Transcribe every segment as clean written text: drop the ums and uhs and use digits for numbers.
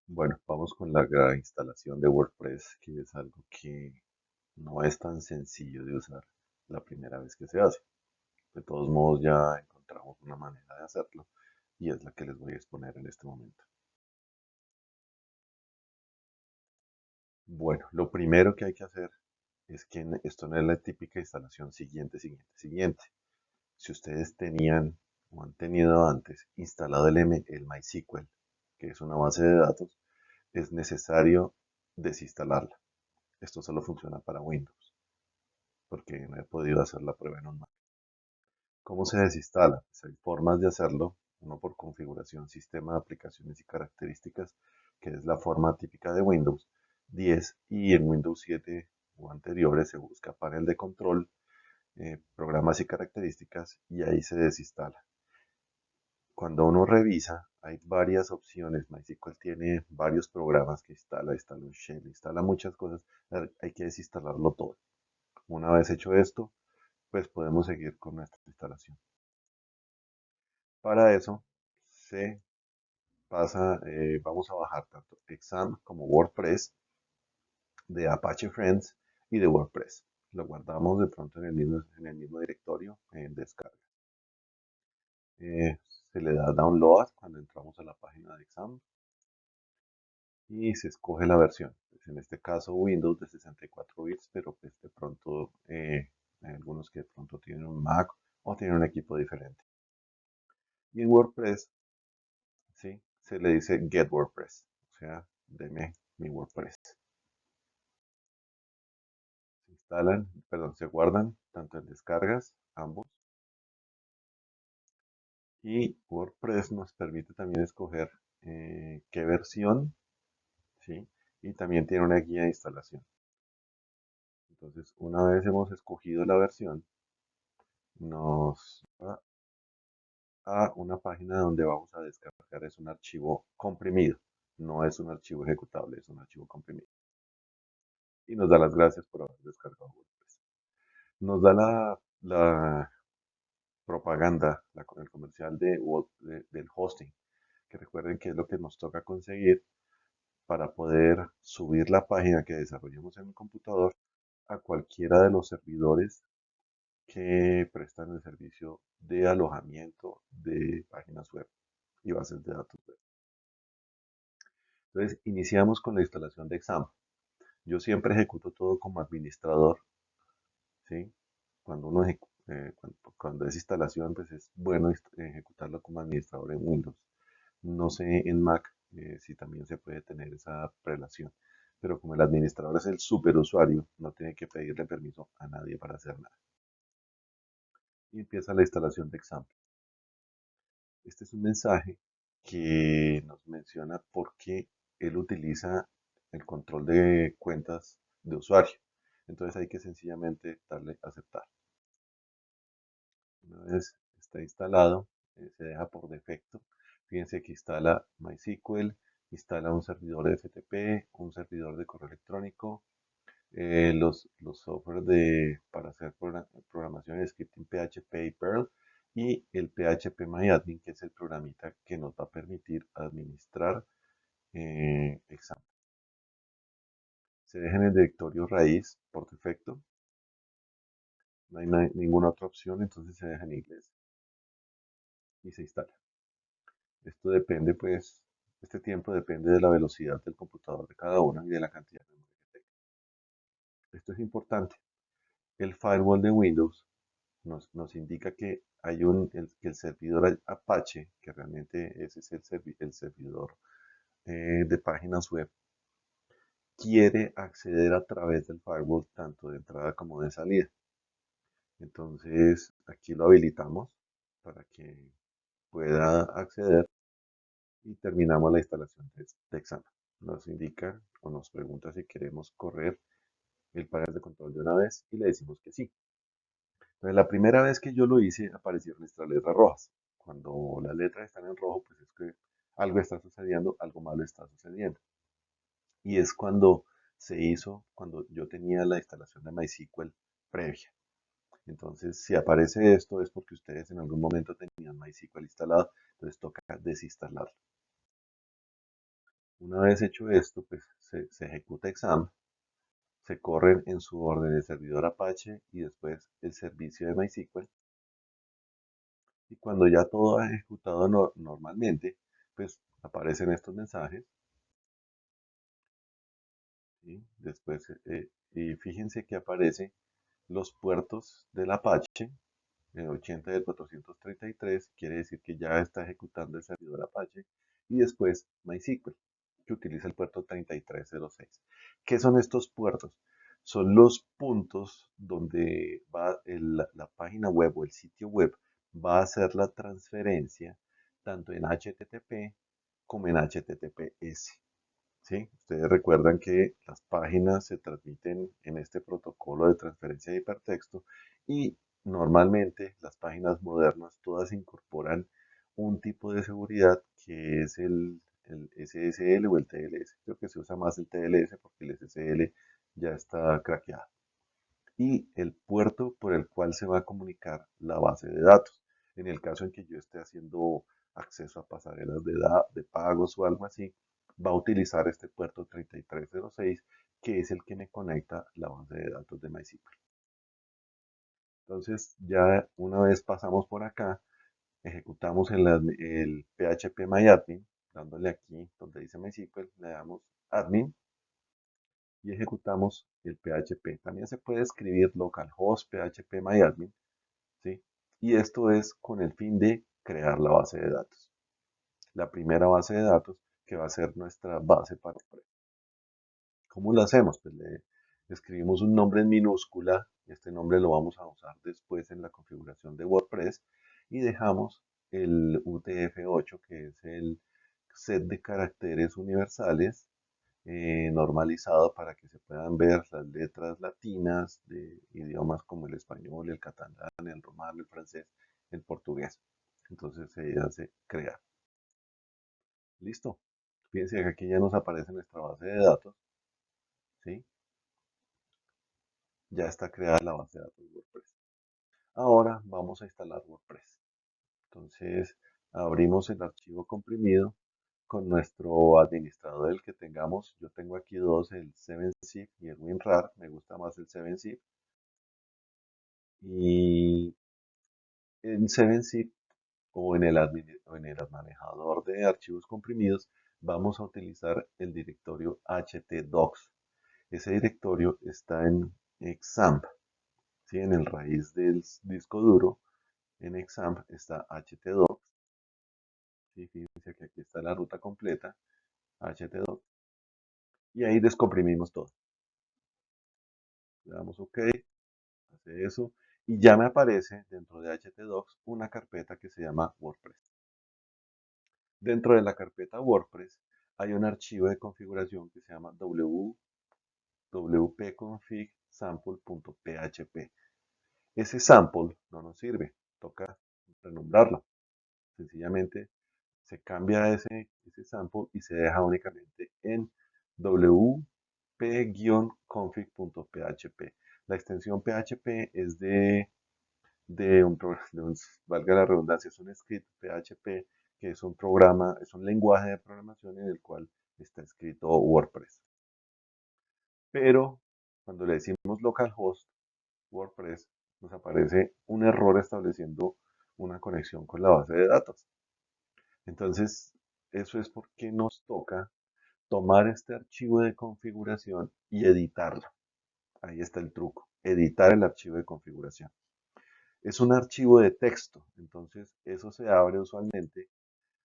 Bueno, vamos con la instalación de WordPress, que es algo que no es tan sencillo de usar la primera vez que se hace. De todos modos, ya encontramos una manera de hacerlo y es la que les voy a exponer en este momento. Bueno, lo primero que hay que hacer es que esto no es la típica instalación siguiente. Si ustedes tenían o han tenido antes instalado el MySQL, que es una base de datos, es necesario desinstalarla. Esto solo funciona para Windows, porque no he podido hacer la prueba en un Mac. ¿Cómo se desinstala? Pues hay formas de hacerlo, uno por configuración, sistema de aplicaciones y características, que es la forma típica de Windows 10, y en Windows 7 o anteriores se busca panel de control, programas y características, y ahí se desinstala. Cuando uno revisa, hay varias opciones. MySQL tiene varios programas que instala un shell, instala muchas cosas. Hay que desinstalarlo todo. Una vez hecho esto, pues podemos seguir con nuestra instalación. Para eso, se vamos a bajar tanto Exam como WordPress de Apache Friends y de WordPress. Lo guardamos de pronto en el mismo directorio en descarga. Se le da download cuando entramos a la página de Exam y se escoge la versión. Pues en este caso Windows de 64 bits, pero pues de pronto hay algunos que de pronto tienen un Mac o tienen un equipo diferente. Y en WordPress, ¿sí? Se le dice Get WordPress, o sea, deme mi WordPress. Se instalan, perdón, se guardan tanto en descargas, ambos. Y WordPress nos permite también escoger qué versión, ¿sí? Y también tiene una guía de instalación. Entonces, una vez hemos escogido la versión, nos va a una página donde vamos a descargar. Es un archivo comprimido, no es un archivo ejecutable, es un archivo comprimido. Y nos da las gracias por haber descargado WordPress. Nos da la propaganda, el comercial del hosting, que recuerden que es lo que nos toca conseguir para poder subir la página que desarrollamos en el computador a cualquiera de los servidores que prestan el servicio de alojamiento de páginas web y bases de datos web. Entonces, iniciamos con la instalación de Exam. Yo siempre ejecuto todo como administrador, ¿sí? Cuando es instalación, pues es bueno ejecutarlo como administrador en Windows. No sé en Mac si también se puede tener esa relación, pero como el administrador es el superusuario, no tiene que pedirle permiso a nadie para hacer nada. Y empieza la instalación de Exam. Este es un mensaje que nos menciona por qué él utiliza el control de cuentas de usuario. Entonces hay que sencillamente darle a aceptar. Una vez está instalado, se deja por defecto. Fíjense que instala MySQL, instala un servidor de FTP, un servidor de correo electrónico, los software para hacer programación de scripting PHP y Perl y el PHP que es el programita que nos va a permitir administrar exam. Se deja en el directorio raíz por defecto, no hay ninguna otra opción, entonces se deja en inglés y se instala. Esto depende, pues, este tiempo depende de la velocidad del computador de cada uno y de la cantidad de memoria que tenga. Esto es importante. El firewall de Windows nos indica que que el servidor Apache, que realmente ese es el servidor de páginas web, quiere acceder a través del firewall tanto de entrada como de salida. Entonces, aquí lo habilitamos para que pueda acceder y terminamos la instalación de examen. Nos indica o nos pregunta si queremos correr el panel de control de una vez y le decimos que sí. Entonces, la primera vez que yo lo hice, aparecieron nuestras letras rojas. Cuando las letras están en rojo, pues es que algo está sucediendo, algo malo está sucediendo. Y es cuando yo tenía la instalación de MySQL previa. Entonces, si aparece esto, es porque ustedes en algún momento tenían MySQL instalado, entonces toca desinstalarlo. Una vez hecho esto, pues se ejecuta exam, se corre en su orden el servidor Apache y después el servicio de MySQL. Y cuando ya todo ha ejecutado normalmente, pues aparecen estos mensajes. ¿Sí? Después, y fíjense que aparecen los puertos del Apache, el 80 y el 433, quiere decir que ya está ejecutando el servidor Apache, y después MySQL, que utiliza el puerto 3306. ¿Qué son estos puertos? Son los puntos donde va la página web o el sitio web va a hacer la transferencia tanto en HTTP como en HTTPS. ¿Sí? Ustedes recuerdan que las páginas se transmiten en este protocolo de transferencia de hipertexto y normalmente las páginas modernas todas incorporan un tipo de seguridad que es el SSL o el TLS. Creo que se usa más el TLS porque el SSL ya está craqueado. Y el puerto por el cual se va a comunicar la base de datos. En el caso en que yo esté haciendo acceso a pasarelas de pagos o algo así, va a utilizar este puerto 3306, que es el que me conecta la base de datos de MySQL. Entonces, ya una vez pasamos por acá, ejecutamos el PHP MyAdmin, dándole aquí donde dice MySQL, le damos admin y ejecutamos el PHP. También se puede escribir localhost PHP MyAdmin, ¿sí? Y esto es con el fin de crear la base de datos. La primera base de datos que va a ser nuestra base para WordPress. ¿Cómo lo hacemos? Pues le escribimos un nombre en minúscula, este nombre lo vamos a usar después en la configuración de WordPress y dejamos el UTF-8, que es el set de caracteres universales normalizado para que se puedan ver las letras latinas de idiomas como el español, el catalán, el romano, el francés, el portugués. Entonces se hace crear. Listo. Fíjense que aquí ya nos aparece nuestra base de datos, ¿sí? Ya está creada la base de datos de WordPress. Ahora vamos a instalar WordPress. Entonces abrimos el archivo comprimido con nuestro administrador, el que tengamos. Yo tengo aquí dos, el 7zip y el WinRAR. Me gusta más el 7zip. Y en 7zip o en el manejador de archivos comprimidos vamos a utilizar el directorio htdocs. Ese directorio está en XAMPP, ¿sí? En el raíz del disco duro, en XAMPP está htdocs. ¿Sí? Fíjense que aquí está la ruta completa, htdocs. Y ahí descomprimimos todo. Le damos OK, hace eso. Y ya me aparece dentro de htdocs una carpeta que se llama WordPress. Dentro de la carpeta WordPress hay un archivo de configuración que se llama wp-config sample.php. Ese sample no nos sirve, toca renombrarlo. Sencillamente se cambia ese sample y se deja únicamente en wp-config.php. La extensión PHP es valga la redundancia, es un script PHP que es un programa, es un lenguaje de programación en el cual está escrito WordPress. Pero cuando le decimos localhost WordPress, nos aparece un error estableciendo una conexión con la base de datos. Entonces, eso es porque nos toca tomar este archivo de configuración y editarlo. Ahí está el truco, editar el archivo de configuración. Es un archivo de texto, entonces eso se abre usualmente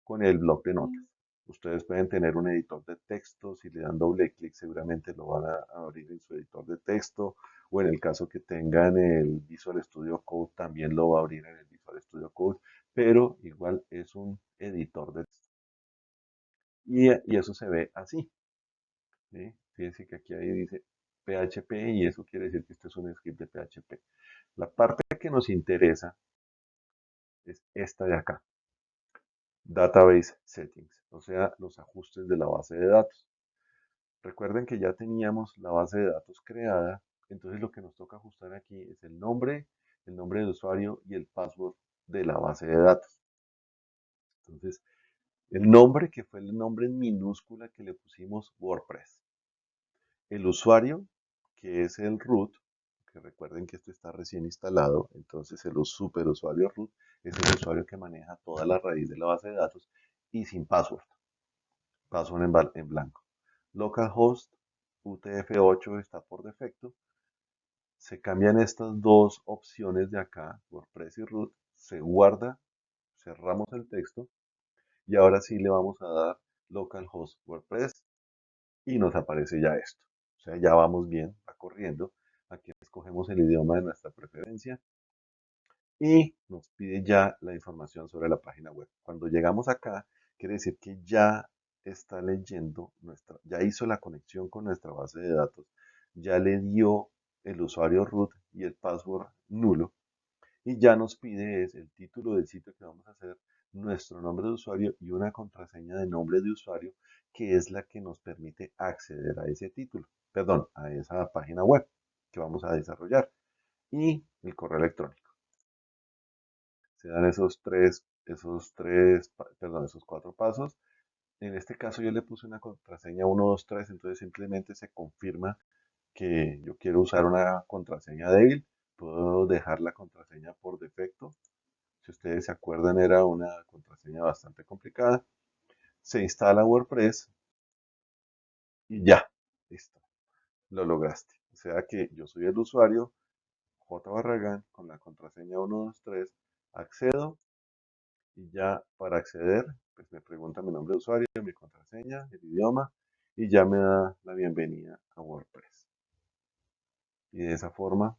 con el bloc de notas. Ustedes pueden tener un editor de texto, si le dan doble clic seguramente lo van a abrir en su editor de texto, o en el caso que tengan el Visual Studio Code también lo va a abrir en el Visual Studio Code, pero igual es un editor de texto. Y eso se ve así, ¿sí? Fíjense que aquí ahí dice PHP y eso quiere decir que este es un script de PHP. La parte que nos interesa es esta de acá. Database Settings, o sea, los ajustes de la base de datos. Recuerden que ya teníamos la base de datos creada, entonces lo que nos toca ajustar aquí es el nombre de usuario y el password de la base de datos. Entonces, El nombre que fue el nombre en minúscula que le pusimos WordPress. El usuario, que es el root, que recuerden que esto está recién instalado, entonces el superusuario root es el usuario que maneja toda la raíz de la base de datos y sin password, password en blanco. Localhost UTF-8 está por defecto. Se cambian estas dos opciones de acá, WordPress y root, se guarda, cerramos el texto y ahora sí le vamos a dar localhost WordPress y nos aparece ya esto. O sea, ya vamos bien, va corriendo. Aquí escogemos el idioma de nuestra preferencia y nos pide ya la información sobre la página web. Cuando llegamos acá, quiere decir que ya está leyendo ya hizo la conexión con nuestra base de datos, ya le dio el usuario root y el password nulo y ya nos pide es el título del sitio que vamos a hacer, nuestro nombre de usuario y una contraseña de nombre de usuario que es la que nos permite acceder a ese título, perdón, a esa página web que vamos a desarrollar y el correo electrónico. Se dan esos cuatro pasos. En este caso yo le puse una contraseña 123, entonces simplemente se confirma que yo quiero usar una contraseña débil. Puedo dejar la contraseña por defecto. Si ustedes se acuerdan, era una contraseña bastante complicada. Se instala WordPress y ya, listo, lo lograste. O sea que yo soy el usuario J. Barragán con la contraseña 123, accedo y ya para acceder, pues me pregunta mi nombre de usuario, mi contraseña, el idioma y ya me da la bienvenida a WordPress. Y de esa forma